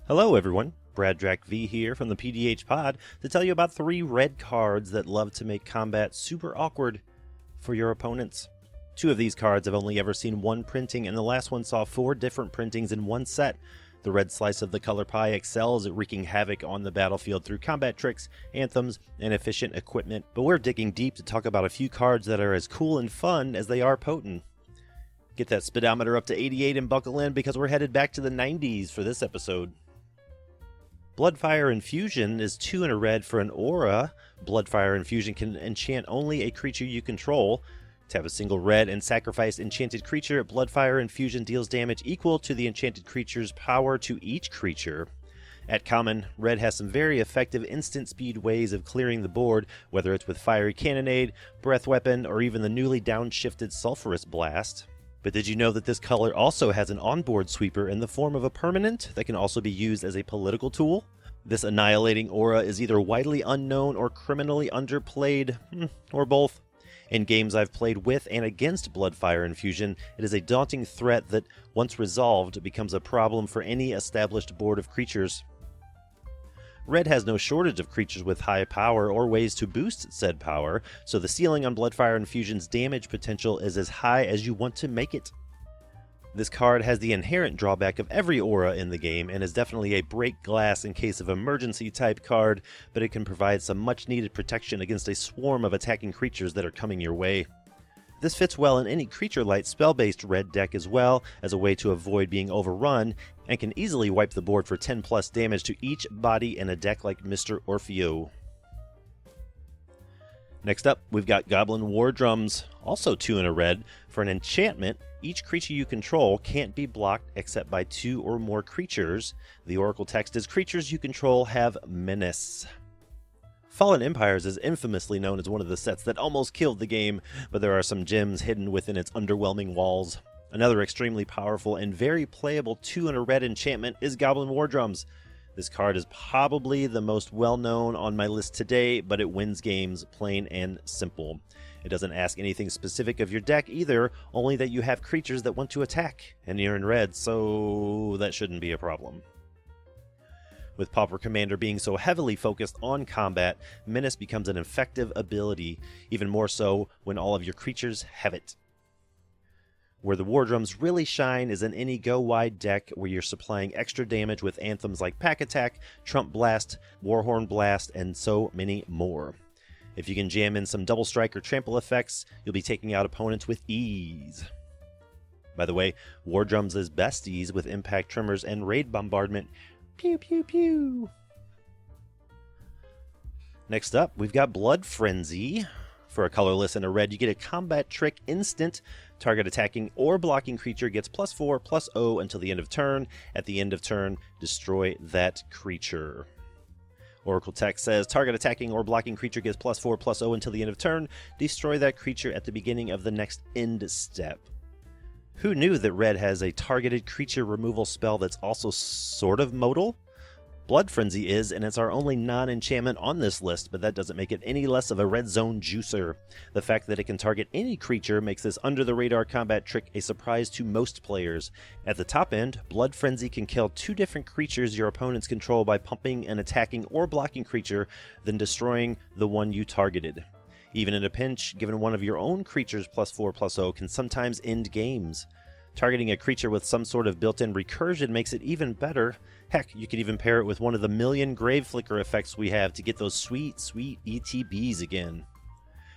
Hello everyone, Brad Drac V here from the PDH Pod to tell you about 3 red cards that love to make combat super awkward for your opponents. 2 of these cards have only ever seen one printing, and the last one saw 4 different printings in one set. The red slice of the color pie excels at wreaking havoc on the battlefield through combat tricks, anthems, and efficient equipment, but we're digging deep to talk about a few cards that are as cool and fun as they are potent. Get that speedometer up to 88 and buckle in because we're headed back to the 90s for this episode. Bloodfire Infusion is 2 and a red for an aura. Bloodfire Infusion can enchant only a creature you control. Tap a single red and sacrifice enchanted creature. Bloodfire Infusion deals damage equal to the enchanted creature's power to each creature. At common, red has some very effective instant speed ways of clearing the board, whether it's with Fiery Cannonade, Breath Weapon, or even the newly downshifted Sulphurous Blast. But did you know that this color also has an onboard sweeper in the form of a permanent that can also be used as a political tool? This annihilating aura is either widely unknown or criminally underplayed, or both. In games I've played with and against Bloodfire Infusion, it is a daunting threat that, once resolved, becomes a problem for any established board of creatures. Red has no shortage of creatures with high power or ways to boost said power, so the ceiling on Bloodfire Infusion's damage potential is as high as you want to make it. This card has the inherent drawback of every aura in the game and is definitely a break glass in case of emergency type card, but it can provide some much needed protection against a swarm of attacking creatures that are coming your way. This fits well in any creature-light spell-based red deck as well as a way to avoid being overrun, and can easily wipe the board for 10 plus damage to each body in a deck like Mr. Orfeo. Next up, we've got Goblin Wardrums, also 2 and a red. For an enchantment, each creature you control can't be blocked except by 2 or more creatures. The Oracle text is creatures you control have menace. Fallen Empires is infamously known as one of the sets that almost killed the game, but there are some gems hidden within its underwhelming walls. Another extremely powerful and very playable 2 and a red enchantment is Goblin Wardrums. This card is probably the most well-known on my list today, but it wins games plain and simple. It doesn't ask anything specific of your deck either, only that you have creatures that want to attack, and you're in red, so that shouldn't be a problem. With Pauper Commander being so heavily focused on combat, Menace becomes an effective ability, even more so when all of your creatures have it. Where the Wardrums really shine is in any go-wide deck where you're supplying extra damage with anthems like Pack Attack, Trump Blast, Warhorn Blast, and so many more. If you can jam in some Double Strike or Trample effects, you'll be taking out opponents with ease. By the way, Wardrums is besties with Impact Tremors and Raid Bombardment. Pew pew pew! Next up, we've got Blood Frenzy. For a colorless and a red, you get a combat trick instant. Target attacking or blocking creature gets +4/+0 until the end of turn. At the end of turn, destroy that creature. Oracle text says target attacking or blocking creature gets +4/+0 until the end of turn. Destroy that creature at the beginning of the next end step. Who knew that red has a targeted creature removal spell that's also sort of modal? Blood Frenzy is, and it's our only non-enchantment on this list, but that doesn't make it any less of a red zone juicer. The fact that it can target any creature makes this under-the-radar combat trick a surprise to most players. At the top end, Blood Frenzy can kill 2 different creatures your opponents control by pumping an attacking or blocking creature, then destroying the one you targeted. Even in a pinch, giving one of your own creatures +4/+0 can sometimes end games. Targeting a creature with some sort of built-in recursion makes it even better. Heck, you could even pair it with one of the million Grave Flicker effects we have to get those sweet, sweet ETBs again.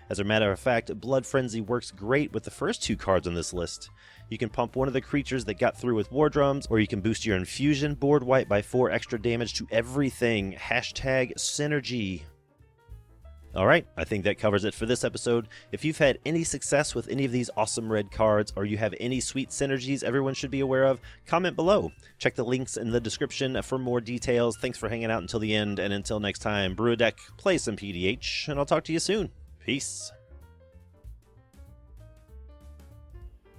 As a matter of fact, Blood Frenzy works great with the first 2 cards on this list. You can pump one of the creatures that got through with Wardrums, or you can boost your Infusion board wipe by 4 extra damage to everything. #synergy. Alright, I think that covers it for this episode. If you've had any success with any of these awesome red cards, or you have any sweet synergies everyone should be aware of, comment below. Check the links in the description for more details. Thanks for hanging out until the end, and until next time, brew a deck, play some PDH, and I'll talk to you soon. Peace.